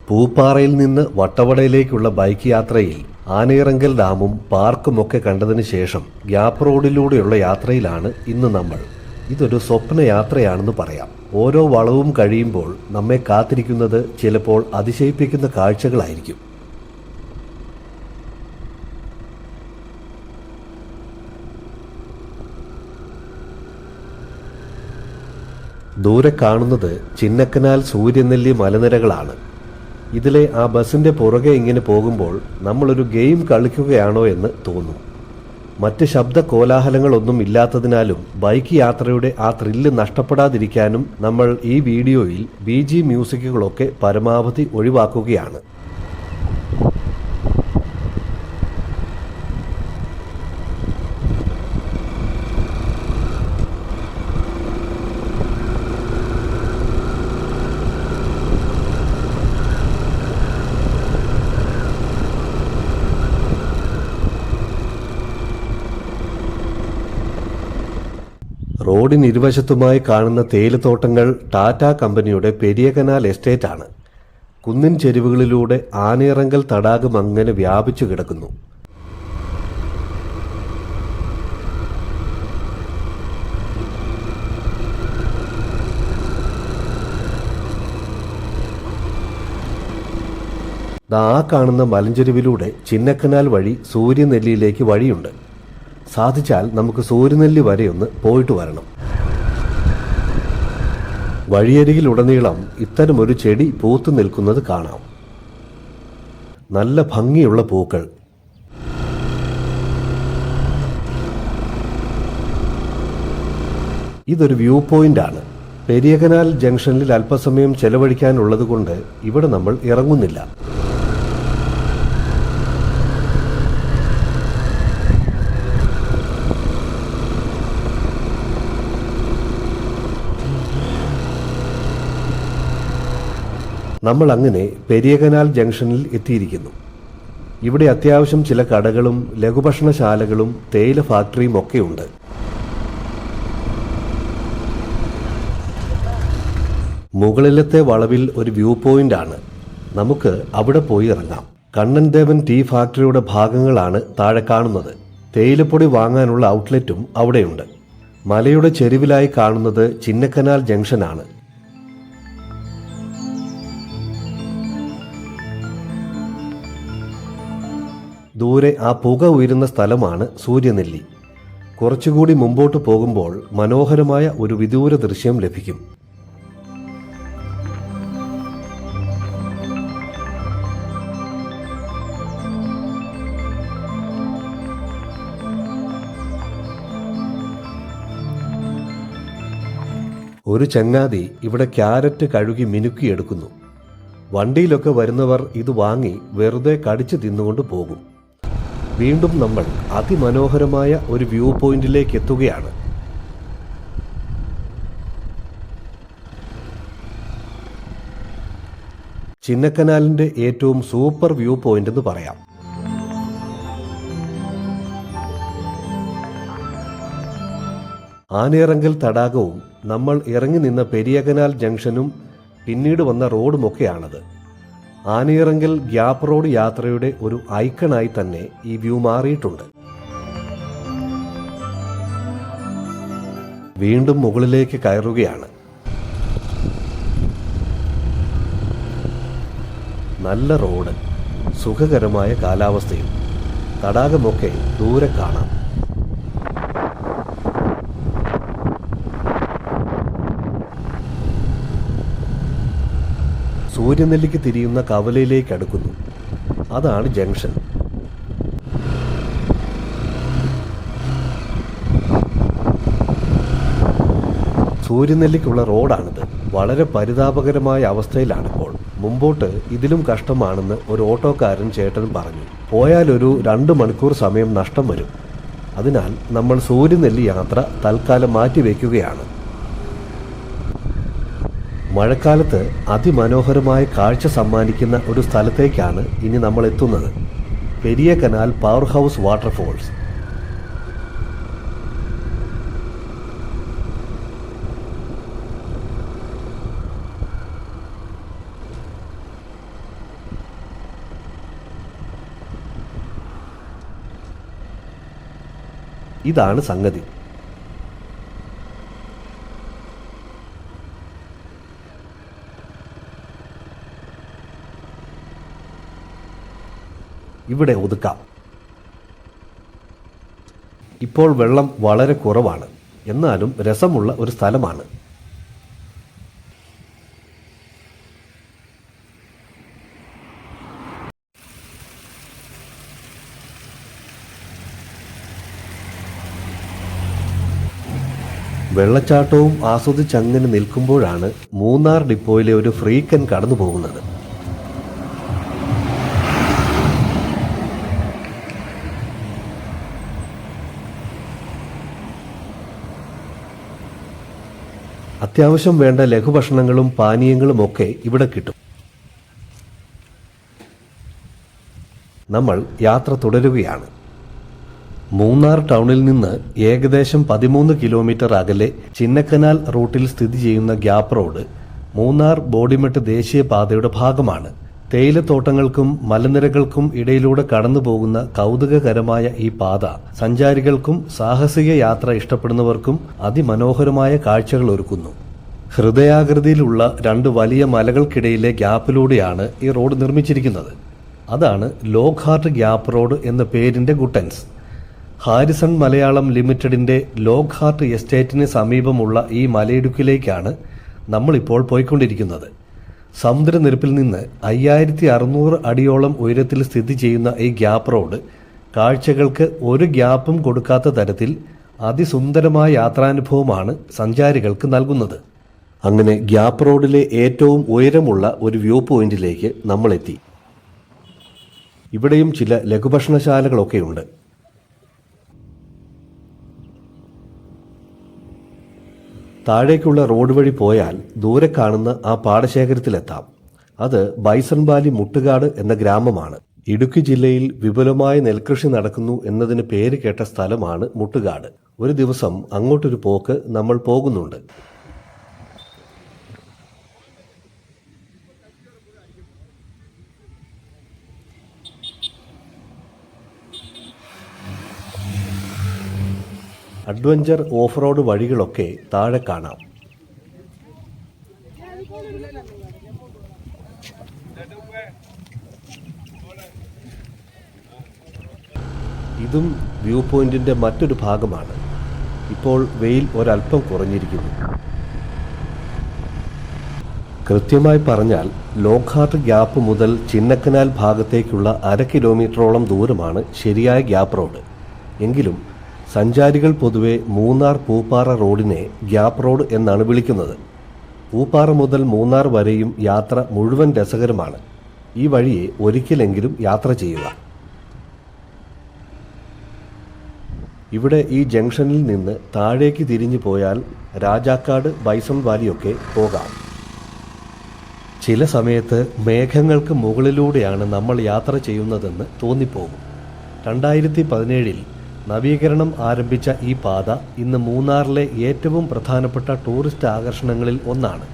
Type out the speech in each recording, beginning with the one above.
പൂപ്പാറയിൽ നിന്ന് വട്ടവടയിലേക്കുള്ള ബൈക്ക് യാത്രയിൽ ആനയിറങ്കൽ ഡാമും പാർക്കുമൊക്കെ കണ്ടതിന് ശേഷം ഗ്യാപ്പ് റോഡിലൂടെയുള്ള യാത്രയിലാണ് ഇന്ന് നമ്മൾ. ഇതൊരു സ്വപ്ന യാത്രയാണെന്ന് പറയാം. ഓരോ വളവും കഴിയുമ്പോൾ നമ്മെ കാത്തിരിക്കുന്നത് ചിലപ്പോൾ അതിശയിപ്പിക്കുന്ന കാഴ്ചകളായിരിക്കും. ദൂരെ കാണുന്നത് ചിന്നക്കനാൽ സൂര്യനെല്ലി മലനിരകളാണ്. ഇതിലെ ആ ബസിന്റെ പുറകെ ഇങ്ങനെ പോകുമ്പോൾ നമ്മളൊരു ഗെയിം കളിക്കുകയാണോ എന്ന് തോന്നും. മറ്റ് ശബ്ദ കോലാഹലങ്ങളൊന്നും ഇല്ലാത്തതിനാലും ബൈക്ക് യാത്രയുടെ ആ ത്രില്ല് നഷ്ടപ്പെടാതിരിക്കാനും നമ്മൾ ഈ വീഡിയോയിൽ BG മ്യൂസിക്കുകളൊക്കെ പരമാവധി ഒഴിവാക്കുകയാണ്. റോഡിന് ഇരുവശത്തുമായി കാണുന്ന തേയിലത്തോട്ടങ്ങൾ ടാറ്റ കമ്പനിയുടെ പെരിയകനാൽ എസ്റ്റേറ്റ് ആണ്. കുന്നിൻ ചെരുവുകളിലൂടെ ആനയിറങ്കൽ തടാകം അങ്ങനെ വ്യാപിച്ചു കിടക്കുന്നു. ആ കാണുന്ന മലഞ്ചെരുവിലൂടെ ചിന്നക്കനാൽ വഴി സൂര്യനെല്ലിയിലേക്ക് വഴിയുണ്ട്. സാധിച്ചാൽ നമുക്ക് സൂര്യനെല്ലി വരെ ഒന്ന് പോയിട്ട് വരണം. വഴിയരികിലുടനീളം ഇത്തരമൊരു ചെടി പൂത്തു നിൽക്കുന്നത് കാണാം. നല്ല ഭംഗിയുള്ള പൂക്കൾ. ഇതൊരു വ്യൂ പോയിന്റ് ആണ്. പെരിയകനാൽ ജംഗ്ഷനിൽ അല്പസമയം ചെലവഴിക്കാനുള്ളതുകൊണ്ട് ഇവിടെ നമ്മൾ ഇറങ്ങുന്നില്ല. നമ്മൾ അങ്ങനെ പെരിയകനാൽ ജംഗ്ഷനിൽ എത്തിയിരിക്കുന്നു. ഇവിടെ അത്യാവശ്യം ചില കടകളും ലഘുഭക്ഷണശാലകളും തേയില ഫാക്ടറിയും ഒക്കെ ഉണ്ട്. മുകളിലത്തെ വളവിൽ ഒരു വ്യൂ പോയിന്റ് ആണ്. നമുക്ക് അവിടെ പോയി ഇറങ്ങാം. കണ്ണൻ ദേവൻ ടീ ഫാക്ടറിയുടെ ഭാഗങ്ങളാണ് താഴെ കാണുന്നത്. തേയിലപ്പൊടി വാങ്ങാനുള്ള ഔട്ട്ലെറ്റും അവിടെയുണ്ട്. മലയുടെ ചെരുവിലായി കാണുന്നത് ചിന്നക്കനാൽ ജംഗ്ഷനാണ്. ദൂരെ ആ പുക ഉയരുന്ന സ്ഥലമാണ് സൂര്യനെല്ലി. കുറച്ചുകൂടി മുമ്പോട്ട് പോകുമ്പോൾ മനോഹരമായ ഒരു വിദൂര ദൃശ്യം ലഭിക്കും. ഒരു ചങ്ങാതി ഇവിടെ ക്യാരറ്റ് കഴുകി മിനുക്കിയെടുക്കുന്നു. വണ്ടിയിലൊക്കെ വരുന്നവർ ഇത് വാങ്ങി വെറുതെ കടിച്ചു തിന്നുകൊണ്ട് പോകും. വീണ്ടും നമ്മൾ അതിമനോഹരമായ ഒരു വ്യൂ പോയിന്റിലേക്ക് എത്തുകയാണ്. ചിന്നക്കനാലിന്റെ ഏറ്റവും സൂപ്പർ വ്യൂ പോയിന്റ് എന്ന് പറയാം. ആനയിറങ്കൽ തടാകവും നമ്മൾ ഇറങ്ങി നിന്ന പെരിയകനാൽ ജംഗ്ഷനും പിന്നീട് വന്ന റോഡുമൊക്കെയാണത്. ആനയിറങ്കൽ ഗ്യാപ്പ് റോഡ് യാത്രയുടെ ഒരു ഐക്കണായി തന്നെ ഈ വ്യൂ മാറിയിട്ടുണ്ട്. വീണ്ടും മുകളിലേക്ക് കയറുകയാണ്. നല്ല റോഡ്, സുഖകരമായ കാലാവസ്ഥയും തടാകമൊക്കെ ദൂരെ കാണാം. സൂര്യനെല്ലിക്ക് തിരിയുന്ന കവലയിലേക്ക് അടുക്കുന്നു. അതാണ് ജംഗ്ഷൻ. സൂര്യനെല്ലിക്കുള്ള റോഡാണിത്. വളരെ പരിതാപകരമായ അവസ്ഥയിലാണിപ്പോൾ. മുമ്പോട്ട് ഇതിലും കഷ്ടമാണെന്ന് ഒരു ഓട്ടോക്കാരൻ ചേട്ടൻ പറഞ്ഞു. പോയാലൊരു 2 മണിക്കൂർ സമയം നഷ്ടം വരും. അതിനാൽ നമ്മൾ സൂര്യനെല്ലി യാത്ര തൽക്കാലം മാറ്റിവെക്കുകയാണ്. മഴക്കാലത്ത് അതിമനോഹരമായ കാഴ്ച സമ്മാനിക്കുന്ന ഒരു സ്ഥലത്തേക്കാണ് ഇനി നമ്മൾ എത്തുന്നത്. Periyakanal power house waterfalls. ഇതാണ് സംഗതി. ഇവിടെ ഒതുക്കാം. ഇപ്പോൾ വെള്ളം വളരെ കുറവാണ്, എന്നാലും രസമുള്ള ഒരു സ്ഥലമാണ്. വെള്ളച്ചാട്ടവും ആസ്വദിച്ചങ്ങനെ നിൽക്കുമ്പോഴാണ് മൂന്നാർ ഡിപ്പോയിലെ ഒരു ഫ്രീക്കൻ കടന്നു പോകുന്നത്. അത്യാവശ്യം വേണ്ട ലഘുഭക്ഷണങ്ങളും പാനീയങ്ങളും ഒക്കെ ഇവിടെ കിട്ടും. നമ്മൾ യാത്ര തുടരുകയാണ്. മൂന്നാർ ടൗണിൽ നിന്ന് ഏകദേശം 13 കിലോമീറ്റർ അകലെ ചിന്നക്കനാൽ റൂട്ടിൽ സ്ഥിതി ചെയ്യുന്ന ഗ്യാപ്പ് റോഡ് മൂന്നാർ ബോഡിമെട്ട് ദേശീയപാതയുടെ ഭാഗമാണ്. തേയിലത്തോട്ടങ്ങൾക്കും മലനിരകൾക്കും ഇടയിലൂടെ കടന്നു പോകുന്ന കൗതുകകരമായ ഈ പാത സഞ്ചാരികൾക്കും സാഹസിക യാത്ര ഇഷ്ടപ്പെടുന്നവർക്കും അതിമനോഹരമായ കാഴ്ചകൾ ഒരുക്കുന്നു. ഹൃദയാകൃതിയിലുള്ള 2 വലിയ മലകൾക്കിടയിലെ ഗ്യാപ്പിലൂടെയാണ് ഈ റോഡ് നിർമ്മിച്ചിരിക്കുന്നത്. അതാണ് ലോക്ക്ഹാർട്ട് ഗ്യാപ്പ് റോഡ് എന്ന പേരിന്റെ ഗുട്ടൻസ്. ഹാരിസൺ മലയാളം ലിമിറ്റഡിന്റെ ലോക്ക്ഹാർട്ട് എസ്റ്റേറ്റിന് സമീപമുള്ള ഈ മലയിടുക്കിലേക്കാണ് നമ്മളിപ്പോൾ പോയിക്കൊണ്ടിരിക്കുന്നത്. സമുദ്രനിരപ്പിൽ നിന്ന് 5600 അടിയോളം ഉയരത്തിൽ സ്ഥിതി ചെയ്യുന്ന ഈ ഗ്യാപ്പ് റോഡ് കാഴ്ചകൾക്ക് ഒരു ഗ്യാപ്പും കൊടുക്കാത്ത തരത്തിൽ അതിസുന്ദരമായ യാത്രാനുഭവമാണ് സഞ്ചാരികൾക്ക് നൽകുന്നത്. അങ്ങനെ ഗ്യാപ്പ് റോഡിലെ ഏറ്റവും ഉയരമുള്ള ഒരു വ്യൂ പോയിന്റിലേക്ക് നമ്മളെത്തി. ഇവിടെയും ചില ലഘുഭക്ഷണശാലകളൊക്കെയുണ്ട്. താഴേക്കുള്ള റോഡ് വഴി പോയാൽ ദൂരെ കാണുന്ന ആ പാടശേഖരത്തിലെത്താം. അത് ബൈസൺവാലി മുട്ടുകാട് എന്ന ഗ്രാമമാണ്. ഇടുക്കി ജില്ലയിൽ വിപുലമായ നെൽകൃഷി നടക്കുന്നു എന്നതിന് പേര് കേട്ട സ്ഥലമാണ് മുട്ടുകാട്. ഒരു ദിവസം അങ്ങോട്ടൊരു പോക്ക് നമ്മൾ പോകുന്നുണ്ട്. അഡ്വഞ്ചർ ഓഫ് റോഡ് വഴികളൊക്കെ താഴെ കാണാം. ഇതും വ്യൂ പോയിന്റിന്റെ മറ്റൊരു ഭാഗമാണ്. ഇപ്പോൾ വെയിൽ ഒരല്പം കുറഞ്ഞിരിക്കുന്നു. കൃത്യമായി പറഞ്ഞാൽ ലോക്ക്ഹാർട്ട് ഗ്യാപ്പ് മുതൽ ചിന്നക്കനാൽ ഭാഗത്തേക്കുള്ള 1/2 കിലോമീറ്ററോളം ദൂരമാണ് ശരിയായ ഗ്യാപ്പ് റോഡ്. എങ്കിലും സഞ്ചാരികൾ പൊതുവെ മൂന്നാർ പൂപ്പാറ റോഡിനെ ഗ്യാപ്പ് റോഡ് എന്നാണ് വിളിക്കുന്നത്. പൂപ്പാറ മുതൽ മൂന്നാർ വരെയും യാത്ര മുഴുവൻ രസകരമാണ്. ഈ വഴിയെ ഒരിക്കലെങ്കിലും യാത്ര ചെയ്യുക. ഇവിടെ ഈ ജംഗ്ഷനിൽ നിന്ന് താഴേക്ക് തിരിഞ്ഞു പോയാൽ രാജാക്കാട് ബൈസൺ വാലിയൊക്കെ പോകാം. ചില സമയത്ത് മേഘങ്ങൾക്ക് മുകളിലൂടെയാണ് നമ്മൾ യാത്ര ചെയ്യുന്നതെന്ന് തോന്നിപ്പോകും. 2017 നവീകരണം ആരംഭിച്ച ഈ പാത ഇന്ന് മൂന്നാറിലെ ഏറ്റവും പ്രധാനപ്പെട്ട ടൂറിസ്റ്റ് ആകർഷണങ്ങളിൽ ഒന്നാണ്.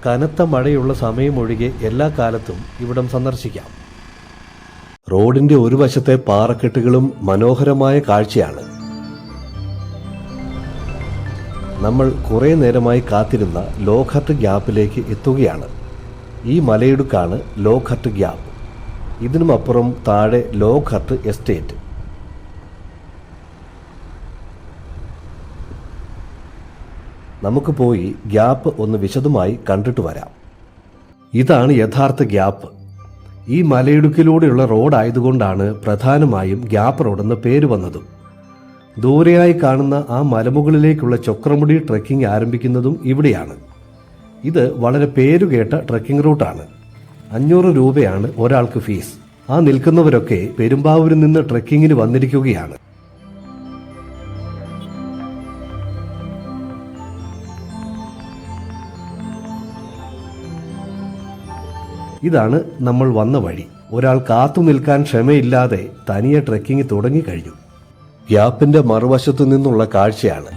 കനത്ത മഴയുള്ള സമയമൊഴികെ എല്ലാ കാലത്തും ഇവിടം സന്ദർശിക്കാം. റോഡിന്റെ ഒരു വശത്തെ പാറക്കെട്ടുകളും മനോഹരമായ കാഴ്ചയാണ്. നമ്മൾ കുറേ നേരമായി കാത്തിരുന്ന ലോക്ക്ഹാർട്ട് ഗ്യാപ്പിലേക്ക് എത്തുകയാണ്. ഈ മലയിടുക്കാണ് ലോക്ക്ഹാർട്ട് ഗ്യാപ്പ്. ഇതിനുമപ്പുറം താഴെ ലോക്ക്ഹാർട്ട് എസ്റ്റേറ്റ്. നമുക്ക് പോയി ഗ്യാപ്പ് ഒന്ന് വിശദമായി കണ്ടിട്ട് വരാം. ഇതാണ് യഥാർത്ഥ ഗ്യാപ്പ്. ഈ മലയിടുക്കിലൂടെയുള്ള റോഡായതുകൊണ്ടാണ് പ്രധാനമായും ഗ്യാപ്പ് റോഡെന്ന പേര് വന്നതും. ദൂരെയായി കാണുന്ന ആ മലമുകളിലേക്കുള്ള ചൊക്രമുടി ട്രെക്കിംഗ് ആരംഭിക്കുന്നതും ഇവിടെയാണ്. ഇത് വളരെ പേരുകേട്ട ട്രെക്കിംഗ് റൂട്ടാണ്. 500 രൂപയാണ് ഒരാൾക്ക് ഫീസ്. ആ നിൽക്കുന്നവരൊക്കെ പെരുമ്പാവൂരിൽ നിന്ന് ട്രെക്കിങ്ങിന് വന്നിരിക്കുകയാണ്. ഇതാണ് നമ്മൾ വന്ന വഴി. ഒരാൾ കാത്തു നിൽക്കാൻ ക്ഷമയില്ലാതെ തനിയെ ട്രെക്കിംഗ് തുടങ്ങിക്കഴിഞ്ഞു. ഗ്യാപ്പിന്റെ മറുവശത്തു നിന്നുള്ള കാഴ്ചയാണ്.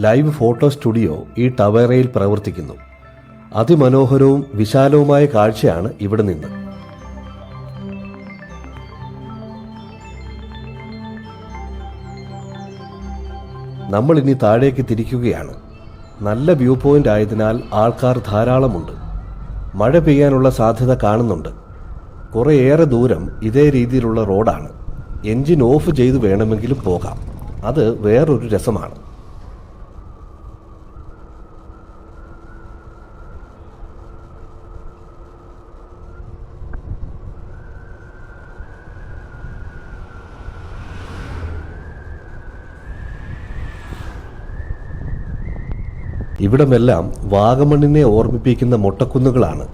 ലൈവ് ഫോട്ടോ സ്റ്റുഡിയോ ഈ ടവേറയിൽ പ്രവർത്തിക്കുന്നു. അതിമനോഹരവും വിശാലവുമായ കാഴ്ചയാണ് ഇവിടെ നിന്ന്. നമ്മൾ ഇനി താഴേക്ക് തിരിക്കുകയാണ്. നല്ല വ്യൂ പോയിന്റ് ആയതിനാൽ ആൾക്കാർ ധാരാളമുണ്ട്. മഴ പെയ്യാനുള്ള സാധ്യത കാണുന്നുണ്ട്. കുറേയേറെ ദൂരം ഇതേ രീതിയിലുള്ള റോഡാണ്. എൻജിൻ ഓഫ് ചെയ്ത് വേണമെങ്കിലും പോകാം. അത് വേറൊരു രസമാണ്. ഇവിടമെല്ലാം വാഗമണ്ണിനെ ഓർമ്മിപ്പിക്കുന്ന മൊട്ടക്കുന്നുകളാണ്.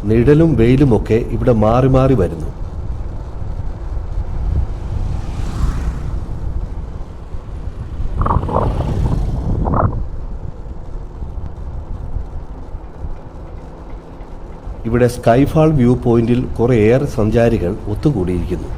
നിഴലും വെയിലുമൊക്കെ ഇവിടെ മാറി മാറി വരുന്നു. ഇവിടെ സ്കൈഫാൾ വ്യൂ പോയിന്റിൽ കുറേയേറെ സഞ്ചാരികൾ ഒത്തുകൂടിയിരിക്കുന്നു.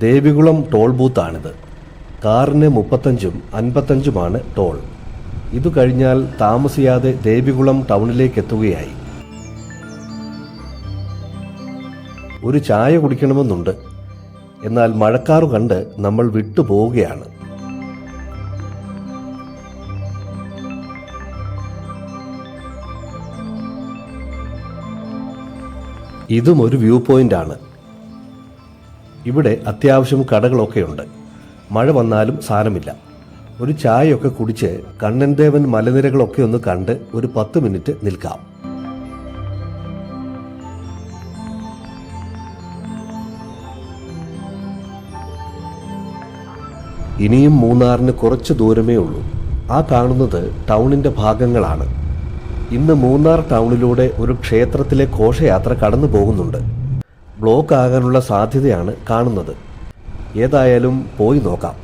ദേവികുളം ടോൾ ബൂത്താണിത്. കാറിന് 35ഉം 55ഉമാണ് ടോൾ. ഇതു കഴിഞ്ഞാൽ താമസിയാതെ ദേവികുളം ടൗണിലേക്ക് എത്തുകയായി. ഒരു ചായ കുടിക്കണമെന്നുണ്ട്. എന്നാൽ മഴക്കാറ് കണ്ട് നമ്മൾ വിട്ടുപോവുകയാണ്. ഇതും ഒരു വ്യൂ പോയിന്റാണ്. ഇവിടെ അത്യാവശ്യം കടകളൊക്കെയുണ്ട്. മഴ വന്നാലും സാരമില്ല. ഒരു ചായയൊക്കെ കുടിച്ച് കണ്ണൻദേവൻ മലനിരകളൊക്കെ ഒന്ന് കണ്ട് ഒരു 10 മിനിറ്റ് നിൽക്കാം. ഇനിയും മൂന്നാറിന് കുറച്ച് ദൂരമേ ഉള്ളൂ. ആ കാണുന്നത് ടൗണിൻ്റെ ഭാഗങ്ങളാണ്. ഇന്ന് മൂന്നാർ ടൗണിലൂടെ ഒരു ക്ഷേത്രത്തിലെ ഘോഷയാത്ര കടന്നു പോകുന്നുണ്ട്. ബ്ലോക്ക് ആകാനുള്ള സാധ്യതയാണ് കാണുന്നത്. ഏതായാലും പോയി നോക്കാം.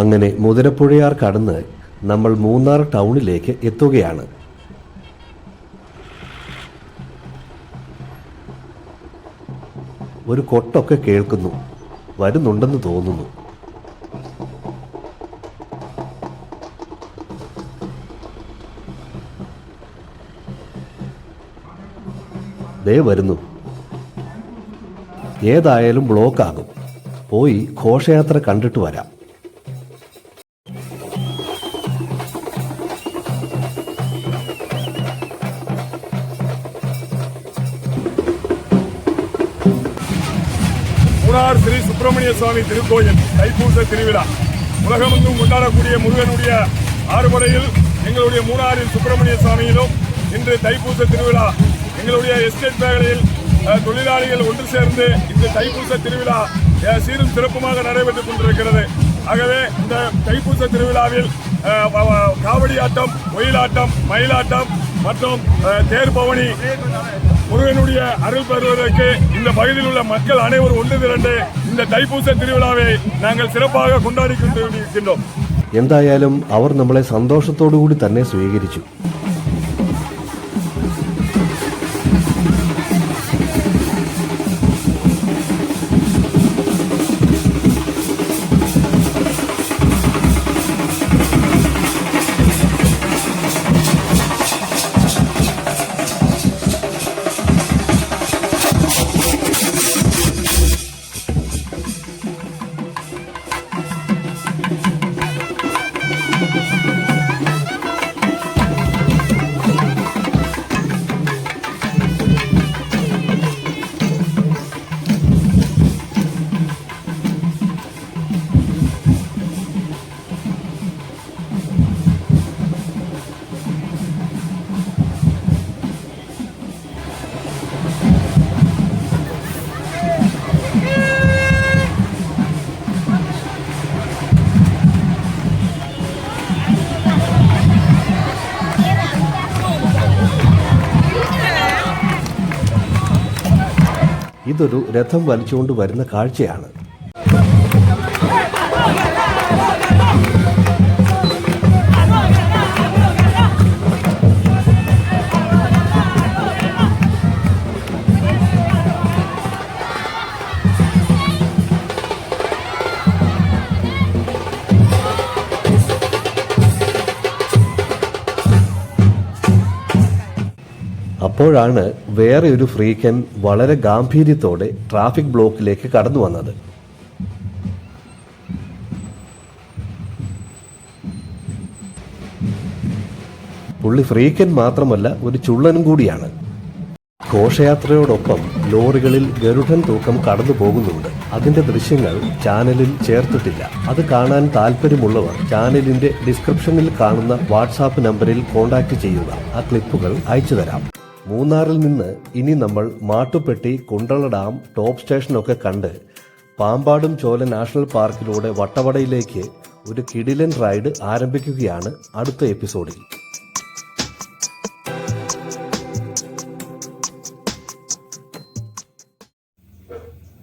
അങ്ങനെ മുതിരപ്പുഴയാർ കടന്ന് നമ്മൾ മൂന്നാർ ടൗണിലേക്ക് എത്തുകയാണ്. ഒരു കൊട്ടൊക്കെ കേൾക്കുന്നു. വരുന്നുണ്ടെന്ന് തോന്നുന്നു. ദേ വരുന്നു. ഏതായാലും ബ്ലോക്കാകും. പോയി ഘോഷയാത്ര കണ്ടിട്ട് വരാം. மூணார் ஸ்ரீ சுப்பிரமணிய சுவாமி திருக்கோயில் தைப்பூச திருவிழா உலகமெங்கும் கொண்டாடக்கூடிய முருகனுடைய ஆறுபடையில் எங்களுடைய மூணாரில் சுப்பிரமணிய சுவாமியிலும் இன்று தைப்பூச திருவிழா எங்களுடைய எஸ்டேட் பேக்கரியில் தொழிலாளிகள் ஒன்று சேர்ந்து இந்த தைப்பூச திருவிழா சீரும் சிறப்புமாக நடைபெற்றுக் கொண்டிருக்கிறது. ஆகவே இந்த தைப்பூச திருவிழாவில் காவடி ஆட்டம், ஒயிலாட்டம், மயிலாட்டம் மற்றும் தேர் பவனி முருகனுடைய அருள் பெறுவதற்கு இந்த பகுதியில் உள்ள மக்கள் அனைவரும் ஒன்று திரண்டு இந்த தைப்பூச திருவிழாவை நாங்கள் சிறப்பாக கொண்டாடி கொண்டிருக்கின்றோம். എന്തായാലും അവർ നമ്മളെ സന്തോഷത്തോടുകൂടി തന്നെ സ്വീകരിച്ചു. ഇതൊരു രഥം വലിച്ചുകൊണ്ട് വരുന്ന കാഴ്ചയാണ്. അപ്പോഴാണ് വേറെ ഒരു ഫ്രീക്കൻ വളരെ ഗാംഭീര്യത്തോടെ ട്രാഫിക് ബ്ലോക്കിലേക്ക് കടന്നു വന്നത്. പുള്ളി ഫ്രീക്കൻ മാത്രമല്ല, ഒരു ചുള്ളനും കൂടിയാണ്. ഘോഷയാത്രയോടൊപ്പം ലോറികളിൽ ഗരുഡൻ തൂക്കം കടന്നു പോകുന്നുണ്ട്. അതിന്റെ ദൃശ്യങ്ങൾ ചാനലിൽ ചേർത്തിട്ടില്ല. അത് കാണാൻ താല്പര്യമുള്ളവർ ചാനലിന്റെ ഡിസ്ക്രിപ്ഷനിൽ കാണുന്ന വാട്സാപ്പ് നമ്പറിൽ കോൺടാക്ട് ചെയ്യുക. ആ ക്ലിപ്പുകൾ അയച്ചു തരാം. മൂന്നാറിൽ നിന്ന് ഇനി നമ്മൾ മാട്ടുപ്പെട്ടി, കുണ്ടള ഡാം, ടോപ്പ് സ്റ്റേഷനൊക്കെ കണ്ട് പാമ്പാടും ചോല നാഷണൽ പാർക്കിലൂടെ വട്ടവടയിലേക്ക് ഒരു കിടിലൻ റൈഡ് ആരംഭിക്കുകയാണ് അടുത്ത എപ്പിസോഡിൽ.